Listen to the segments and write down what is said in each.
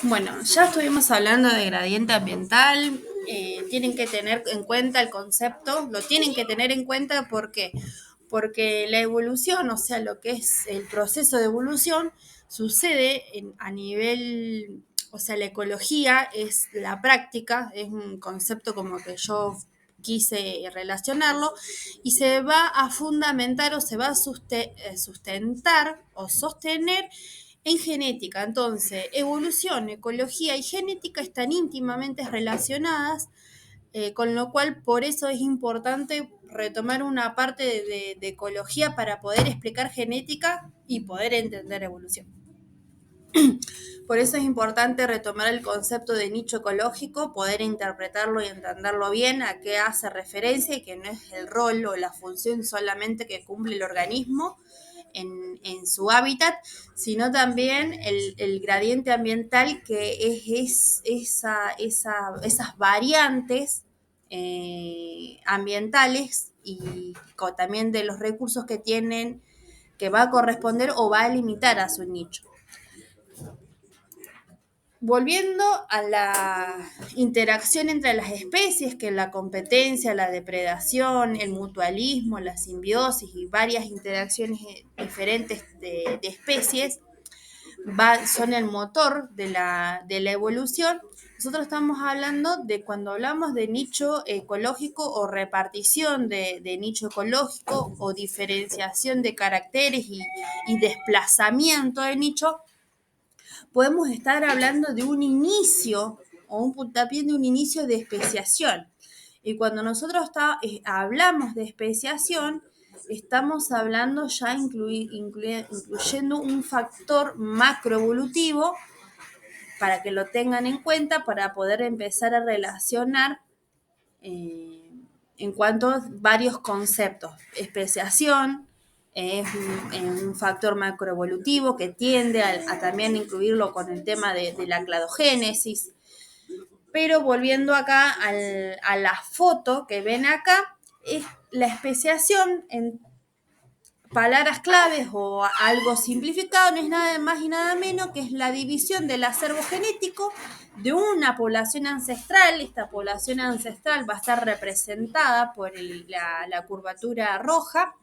Bueno, ya estuvimos hablando de gradiente ambiental. Tienen que tener en cuenta el concepto, lo tienen que tener en cuenta porque la evolución, o sea, lo que es el proceso de evolución, sucede a nivel, o sea, la ecología es la práctica, es un concepto como que yo quise relacionarlo, y se va a fundamentar o se va a sustentar o sostener en genética. Entonces, evolución, ecología y genética están íntimamente relacionadas, con lo cual por eso es importante retomar una parte de ecología para poder explicar genética y poder entender evolución. Por eso es importante retomar el concepto de nicho ecológico, poder interpretarlo y entenderlo bien, a qué hace referencia y que no es el rol o la función solamente que cumple el organismo en su hábitat, sino también el gradiente ambiental, que es esas variantes ambientales y también de los recursos que tienen, que va a corresponder o va a limitar a su nicho. Volviendo a la interacción entre las especies, que la competencia, la depredación, el mutualismo, la simbiosis y varias interacciones diferentes de especies son el motor de la evolución. Nosotros estamos hablando de cuando hablamos de nicho ecológico o repartición de nicho ecológico o diferenciación de caracteres y desplazamiento de nicho, podemos estar hablando de un inicio o un puntapié de un inicio de especiación. Y cuando nosotros hablamos de especiación, estamos hablando ya incluyendo un factor macroevolutivo para que lo tengan en cuenta para poder empezar a relacionar eh, en cuanto a varios conceptos. Especiación es un factor macroevolutivo que tiende a también incluirlo con el tema de la cladogénesis. Pero volviendo acá a la foto que ven acá, es la especiación en palabras claves o algo simplificado, no es nada más y nada menos que es la división del acervo genético de una población ancestral. Esta población ancestral va a estar representada por la curvatura roja,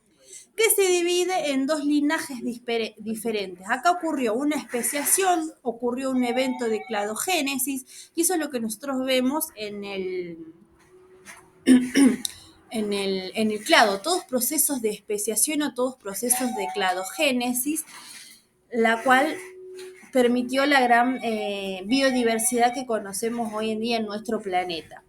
que se divide en dos linajes diferentes. Acá ocurrió una especiación, ocurrió un evento de cladogénesis, y eso es lo que nosotros vemos en el clado, todos procesos de especiación o todos procesos de cladogénesis, la cual permitió la gran biodiversidad que conocemos hoy en día en nuestro planeta.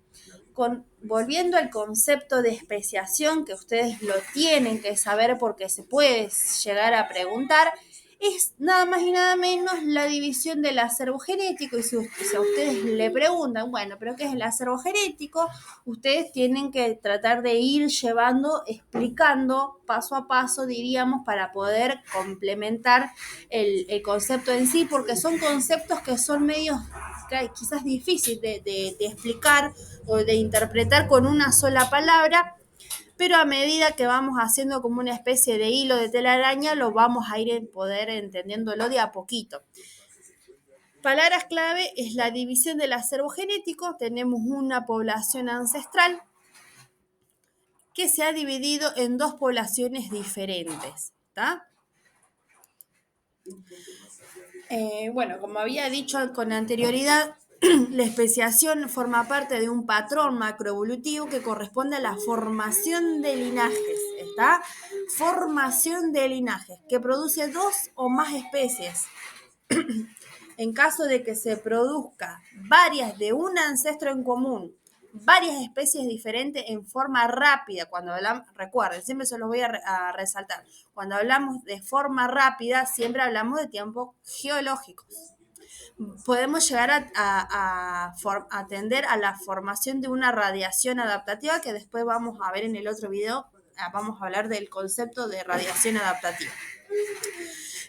Volviendo al concepto de especiación, que ustedes lo tienen que saber porque se puede llegar a preguntar, es nada más y nada menos la división del acervo genético. Y si a ustedes le preguntan, bueno, ¿pero qué es el acervo genético? Ustedes tienen que tratar de ir llevando, explicando paso a paso, diríamos, para poder complementar el concepto en sí, porque son conceptos que son medios quizás difíciles de explicar o de interpretar con una sola palabra, pero a medida que vamos haciendo como una especie de hilo de telaraña, lo vamos a ir poder entendiéndolo de a poquito. Palabras clave es la división del acervo genético. Tenemos una población ancestral que se ha dividido en dos poblaciones diferentes. ¿Está? Bueno, como había dicho con anterioridad, la especiación forma parte de un patrón macroevolutivo que corresponde a la formación de linajes, ¿está? Formación de linajes, que produce dos o más especies. En caso de que se produzca varias de un ancestro en común, varias especies diferentes en forma rápida, cuando hablamos, recuerden, siempre se los voy a resaltar, cuando hablamos de forma rápida, siempre hablamos de tiempos geológicos. Podemos llegar a atender a la formación de una radiación adaptativa, que después vamos a ver en el otro video, vamos a hablar del concepto de radiación adaptativa.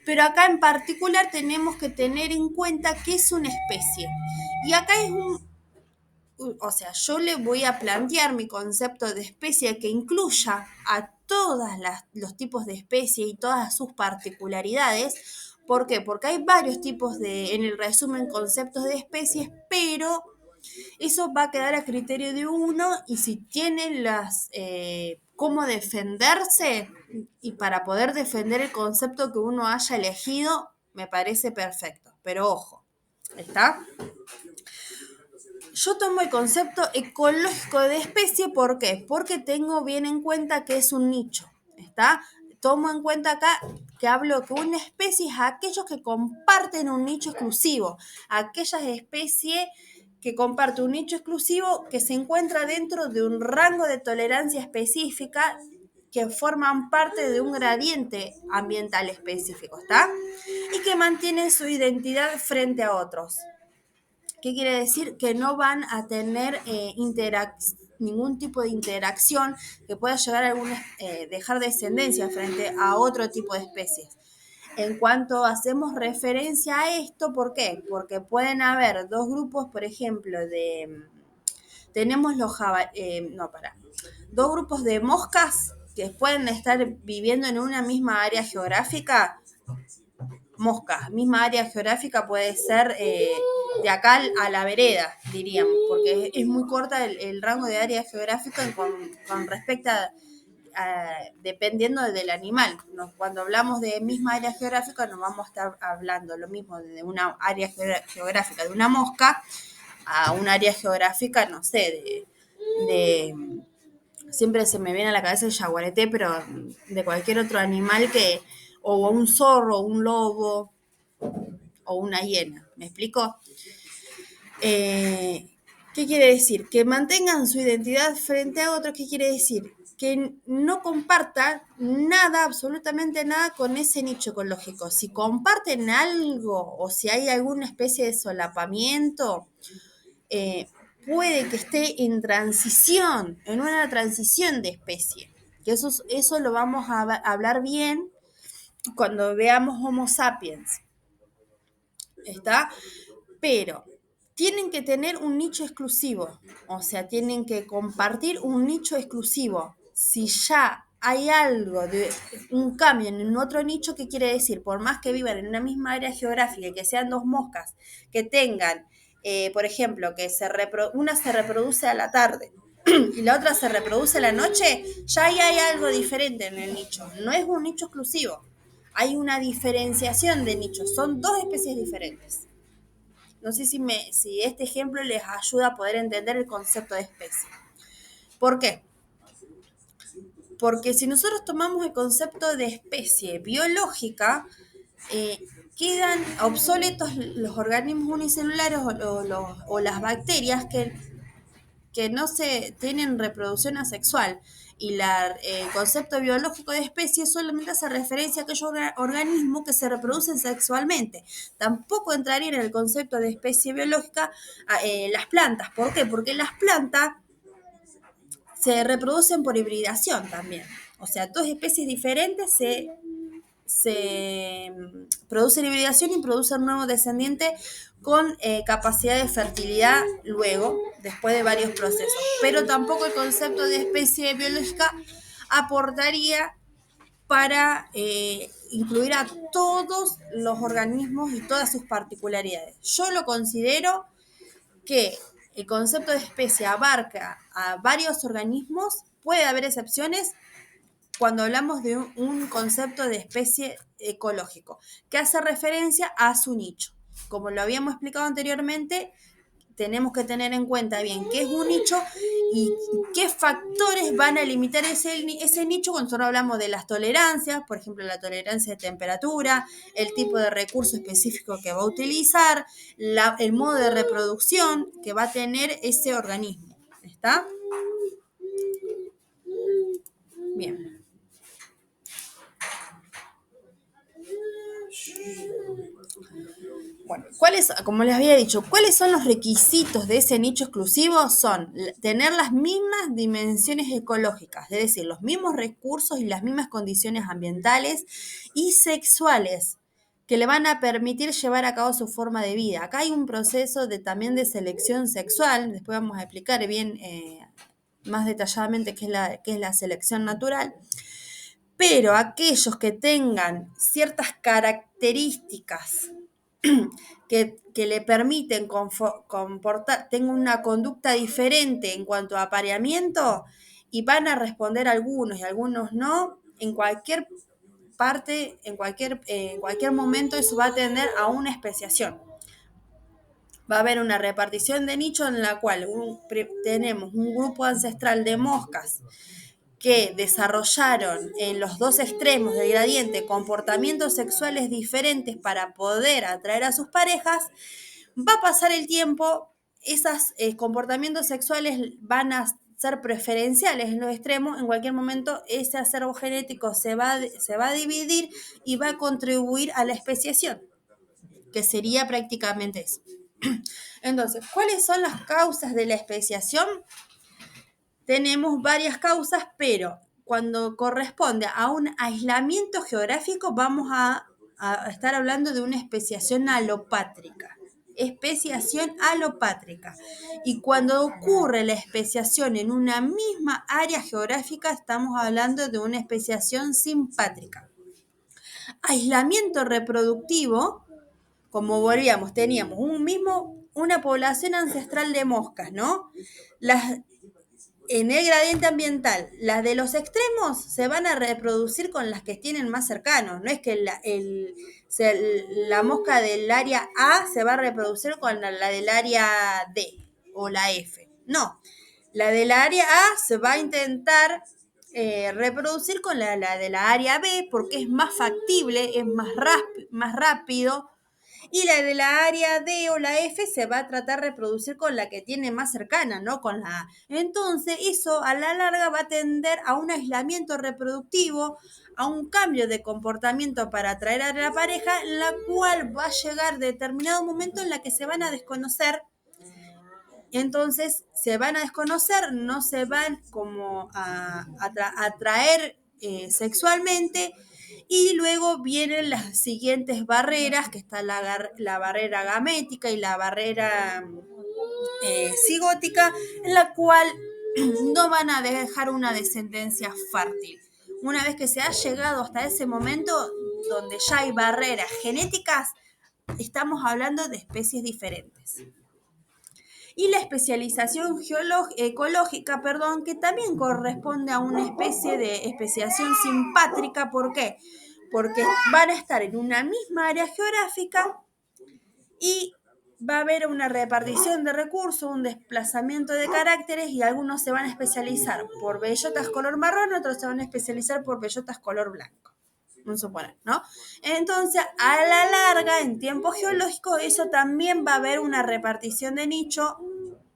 Pero acá en particular tenemos que tener en cuenta que es una especie. Y acá o sea, yo le voy a plantear mi concepto de especie que incluya a todos los tipos de especie y todas sus particularidades, ¿Por qué? Porque hay varios tipos en el resumen, conceptos de especies, pero eso va a quedar a criterio de uno y si tiene cómo defenderse y para poder defender el concepto que uno haya elegido, me parece perfecto. Pero ojo, ¿está? Yo tomo el concepto ecológico de especie, ¿por qué? Porque tengo bien en cuenta que es un nicho, ¿está? Tomo en cuenta acá que hablo que una especie es aquellos que comparten un nicho exclusivo, aquellas especies que comparten un nicho exclusivo que se encuentra dentro de un rango de tolerancia específica que forman parte de un gradiente ambiental específico, ¿está? Y que mantienen su identidad frente a otros. ¿Qué quiere decir? Que no van a tener ningún tipo de interacción que pueda llegar a dejar descendencia frente a otro tipo de especies. En cuanto hacemos referencia a esto, ¿por qué? Porque pueden haber dos grupos, por ejemplo, tenemos dos grupos de moscas que pueden estar viviendo en una misma área geográfica. Moscas, misma área geográfica puede ser de acá a la vereda, diríamos, porque es muy corta el rango de área geográfica con respecto dependiendo del animal. Cuando hablamos de misma área geográfica, nos vamos a estar hablando lo mismo de una área geográfica de una mosca a un área geográfica, no sé, siempre se me viene a la cabeza el yaguareté, pero de cualquier otro animal o un zorro, un lobo, o una hiena. ¿Me explico? ¿Qué quiere decir? Que mantengan su identidad frente a otros. ¿Qué quiere decir? Que no compartan nada, absolutamente nada con ese nicho ecológico. Si comparten algo o si hay alguna especie de solapamiento, puede que esté en transición, en una transición de especie. Que eso lo vamos a hablar bien cuando veamos Homo sapiens. ¿Está? Pero tienen que tener un nicho exclusivo, o sea, tienen que compartir un nicho exclusivo. Si ya hay algo de un cambio en otro nicho, ¿qué quiere decir? Por más que vivan en una misma área geográfica y que sean dos moscas, que tengan, por ejemplo, que una se reproduce a la tarde y la otra se reproduce a la noche, ya ahí hay algo diferente en el nicho. No es un nicho exclusivo. Hay una diferenciación de nichos. Son dos especies diferentes. No sé si este ejemplo les ayuda a poder entender el concepto de especie. ¿Por qué? Porque si nosotros tomamos el concepto de especie biológica, quedan obsoletos los organismos unicelulares o las bacterias que no tienen reproducción asexual. Y el concepto biológico de especie solamente hace referencia a aquellos organismos que se reproducen sexualmente. Tampoco entraría en el concepto de especie biológica las plantas. ¿Por qué? Porque las plantas se reproducen por hibridación también. O sea, dos especies diferentes se producen hibridación y producen nuevos descendientes con capacidad de fertilidad luego, después de varios procesos. Pero tampoco el concepto de especie biológica aportaría para incluir a todos los organismos y todas sus particularidades. Yo lo considero que el concepto de especie abarca a varios organismos, puede haber excepciones, cuando hablamos de un concepto de especie ecológico, que hace referencia a su nicho. Como lo habíamos explicado anteriormente, tenemos que tener en cuenta bien qué es un nicho y qué factores van a limitar ese nicho cuando nosotros hablamos de las tolerancias, por ejemplo, la tolerancia de temperatura, el tipo de recurso específico que va a utilizar, el modo de reproducción que va a tener ese organismo. ¿Está? Bien. Bueno, como les había dicho, ¿cuáles son los requisitos de ese nicho exclusivo? Son tener las mismas dimensiones ecológicas, es decir, los mismos recursos y las mismas condiciones ambientales y sexuales que le van a permitir llevar a cabo su forma de vida. Acá hay un proceso también de selección sexual, después vamos a explicar bien más detalladamente qué es la selección natural, pero aquellos que tengan ciertas características que le permiten comportar, tengan una conducta diferente en cuanto a apareamiento y van a responder algunos y algunos no, en cualquier parte, en cualquier momento eso va a tender a una especiación. Va a haber una repartición de nicho en la cual tenemos un grupo ancestral de moscas que desarrollaron en los dos extremos del gradiente comportamientos sexuales diferentes para poder atraer a sus parejas. Va a pasar el tiempo, esos comportamientos sexuales van a ser preferenciales en los extremos, en cualquier momento ese acervo genético se va a dividir y va a contribuir a la especiación, que sería prácticamente eso. Entonces, ¿cuáles son las causas de la especiación? Tenemos varias causas, pero cuando corresponde a un aislamiento geográfico vamos a estar hablando de una especiación alopátrica. Especiación alopátrica. Y cuando ocurre la especiación en una misma área geográfica, estamos hablando de una especiación simpátrica. Aislamiento reproductivo, como volvíamos, teníamos una población ancestral de moscas, ¿no? En el gradiente ambiental, las de los extremos se van a reproducir con las que tienen más cercanos. No es que la mosca del área A se va a reproducir con la del área D o la F. No, la del área A se va a intentar reproducir con la de la área B porque es más factible, es más rápido. Y la de la área D o la F se va a tratar de reproducir con la que tiene más cercana, ¿no? Con la A. Entonces, eso a la larga va a tender a un aislamiento reproductivo, a un cambio de comportamiento para atraer a la pareja, la cual va a llegar determinado momento en la que se van a desconocer. Entonces, se van a desconocer, no se van como a atraer sexualmente. Y luego vienen las siguientes barreras, que está la barrera gamética y la barrera cigótica, en la cual no van a dejar una descendencia fértil. Una vez que se ha llegado hasta ese momento, donde ya hay barreras genéticas, estamos hablando de especies diferentes. Y la especialización ecológica, que también corresponde a una especie de especiación simpátrica. ¿Por qué? Porque van a estar en una misma área geográfica y va a haber una repartición de recursos, un desplazamiento de caracteres y algunos se van a especializar por bellotas color marrón, otros se van a especializar por bellotas color blanco. Vamos a suponer, ¿no? Entonces, a la larga, en tiempo geológico, eso también va a haber una repartición de nicho.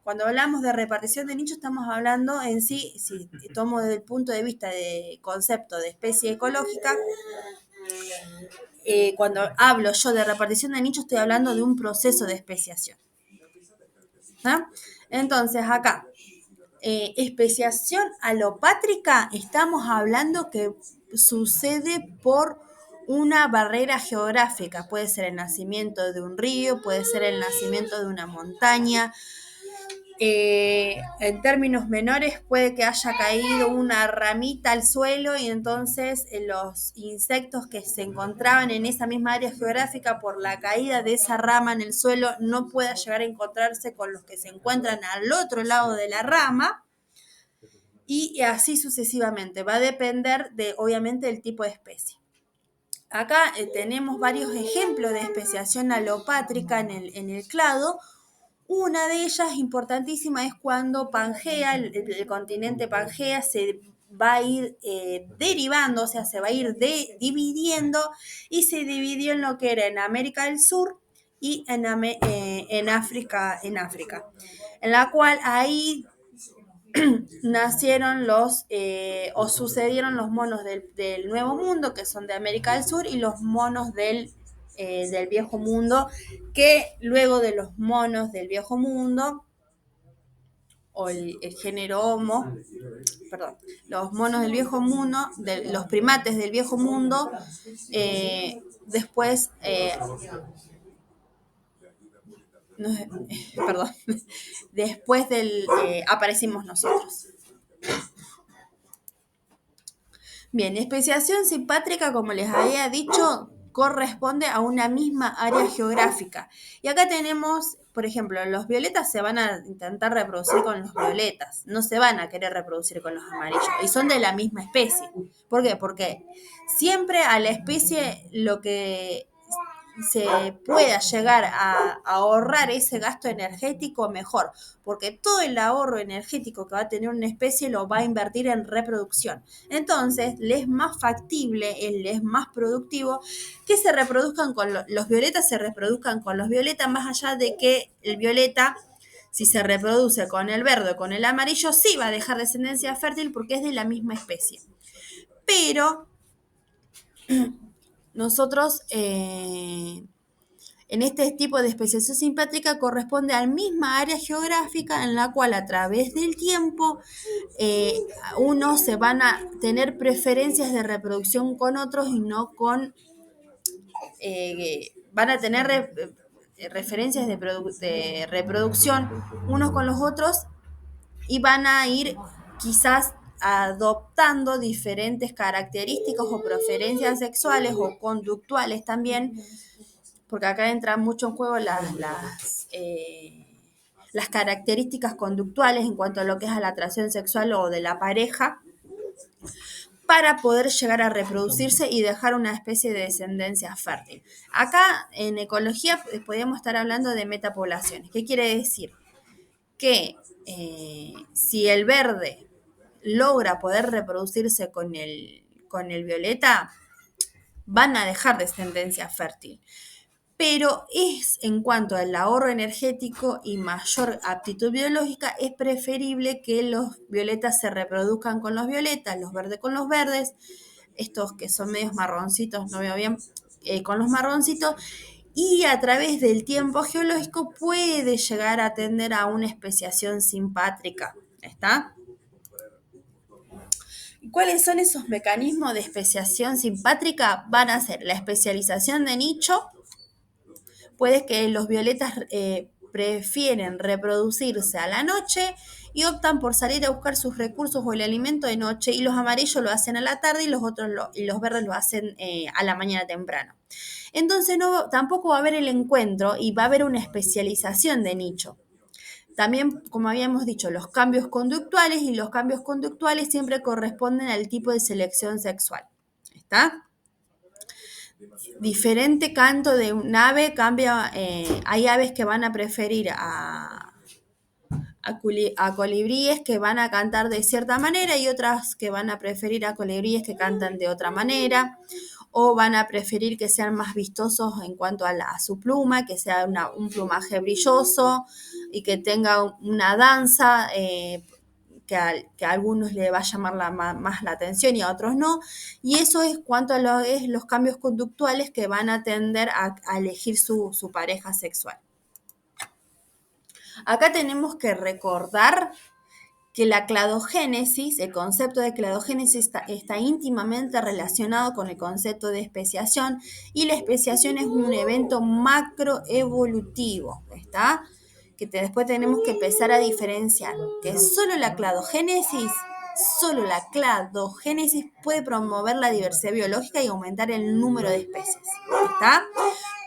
Cuando hablamos de repartición de nicho, estamos hablando en sí, si tomo desde el punto de vista de concepto de especie ecológica, cuando hablo yo de repartición de nicho, estoy hablando de un proceso de especiación. ¿Ah? Entonces, acá, especiación alopátrica, estamos hablando que sucede por una barrera geográfica. Puede ser el nacimiento de un río, puede ser el nacimiento de una montaña. En términos menores puede que haya caído una ramita al suelo y entonces los insectos que se encontraban en esa misma área geográfica por la caída de esa rama en el suelo no pueda llegar a encontrarse con los que se encuentran al otro lado de la rama, y así sucesivamente. Va a depender de, obviamente, del tipo de especie. Acá tenemos varios ejemplos de especiación alopátrica en el clado. Una de ellas importantísima es cuando Pangea, el continente Pangea, se va a ir derivando, o sea, se va a ir dividiendo, y se dividió en lo que era en América del Sur y en África, en la cual ahí nacieron o sucedieron los monos del Nuevo Mundo, que son de América del Sur, y los monos del Viejo Mundo, que luego de los monos del Viejo Mundo, o el género Homo, los monos del Viejo Mundo, los primates del Viejo Mundo, después, no, perdón, después aparecimos nosotros. Bien, especiación simpátrica, como les había dicho, corresponde a una misma área geográfica. Y acá tenemos, por ejemplo, los violetas se van a intentar reproducir con los violetas, no se van a querer reproducir con los amarillos, y son de la misma especie. ¿Por qué? Porque siempre a la especie lo que se pueda llegar a ahorrar ese gasto energético mejor, porque todo el ahorro energético que va a tener una especie lo va a invertir en reproducción. Entonces, le es más factible, le es más productivo que se reproduzcan con los violetas, se reproduzcan con los violetas, más allá de que el violeta, si se reproduce con el verde o con el amarillo, sí va a dejar descendencia fértil porque es de la misma especie. Pero nosotros en este tipo de especiación simpátrica corresponde a la misma área geográfica en la cual a través del tiempo unos se van a tener preferencias de reproducción con otros y no con, van a tener referencias de reproducción unos con los otros y van a ir quizás adoptando diferentes características o preferencias sexuales o conductuales también, porque acá entran mucho en juego las características conductuales en cuanto a lo que es a la atracción sexual o de la pareja, para poder llegar a reproducirse y dejar una especie de descendencia fértil. Acá en ecología podríamos estar hablando de metapoblaciones. ¿Qué quiere decir? Que si el verde logra poder reproducirse con el violeta, van a dejar descendencia fértil. Pero es en cuanto al ahorro energético y mayor aptitud biológica, es preferible que los violetas se reproduzcan con los violetas, los verdes con los verdes, estos que son medios marroncitos, no veo bien, con los marroncitos, y a través del tiempo geológico puede llegar a tender a una especiación simpátrica. ¿Está? ¿Cuáles son esos mecanismos de especiación simpátrica? Van a ser la especialización de nicho. Puede que los violetas prefieren reproducirse a la noche y optan por salir a buscar sus recursos o el alimento de noche, y los amarillos lo hacen a la tarde y los otros y los verdes lo hacen a la mañana temprano. Entonces tampoco va a haber el encuentro y va a haber una especialización de nicho. También, como habíamos dicho, los cambios conductuales, y los cambios conductuales siempre corresponden al tipo de selección sexual. ¿Está? Diferente canto de un ave cambia, hay aves que van a preferir a colibríes que van a cantar de cierta manera y otras que van a preferir a colibríes que cantan de otra manera, o van a preferir que sean más vistosos en cuanto a su pluma, que sea un plumaje brilloso y que tenga una danza que a algunos le va a llamar más la atención y a otros no. Y eso es cuanto a los cambios conductuales que van a tender a elegir su pareja sexual. Acá tenemos que recordar que la cladogénesis, el concepto de cladogénesis está íntimamente relacionado con el concepto de especiación, y la especiación es un evento macroevolutivo, ¿está? Que después tenemos que empezar a diferenciar que solo la cladogénesis puede promover la diversidad biológica y aumentar el número de especies, ¿está?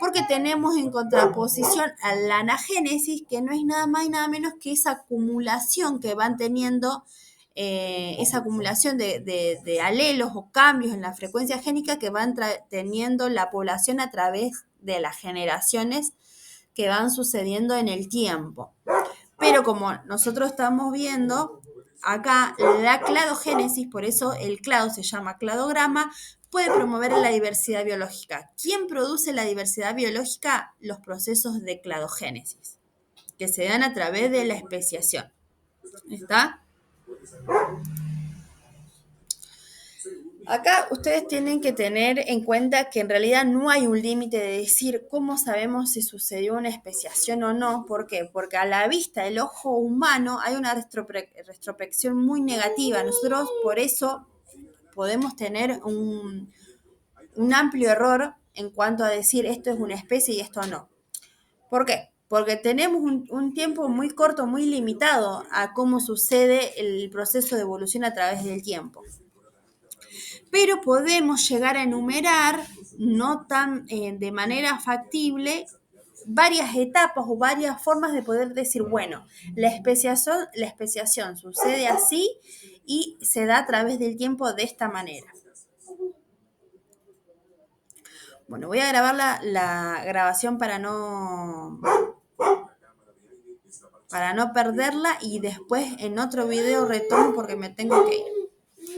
Porque tenemos en contraposición a la anagénesis, que no es nada más y nada menos que esa acumulación que van teniendo, esa acumulación de alelos o cambios en la frecuencia génica que van teniendo la población a través de las generaciones que van sucediendo en el tiempo. Pero como nosotros estamos viendo acá, la cladogénesis, por eso el clado se llama cladograma, puede promover la diversidad biológica. ¿Quién produce la diversidad biológica? Los procesos de cladogénesis, que se dan a través de la especiación. ¿Está? Acá ustedes tienen que tener en cuenta que en realidad no hay un límite de decir cómo sabemos si sucedió una especiación o no. ¿Por qué? Porque a la vista del ojo humano hay una retrospección muy negativa. Nosotros por eso podemos tener un amplio error en cuanto a decir esto es una especie y esto no. ¿Por qué? Porque tenemos un tiempo muy corto, muy limitado a cómo sucede el proceso de evolución a través del tiempo. pero podemos llegar a enumerar, no tan de manera factible, varias etapas o varias formas de poder decir, bueno, la especiación sucede así y se da a través del tiempo de esta manera. Bueno, voy a grabar la grabación para no perderla y después en otro video retomo porque me tengo que ir.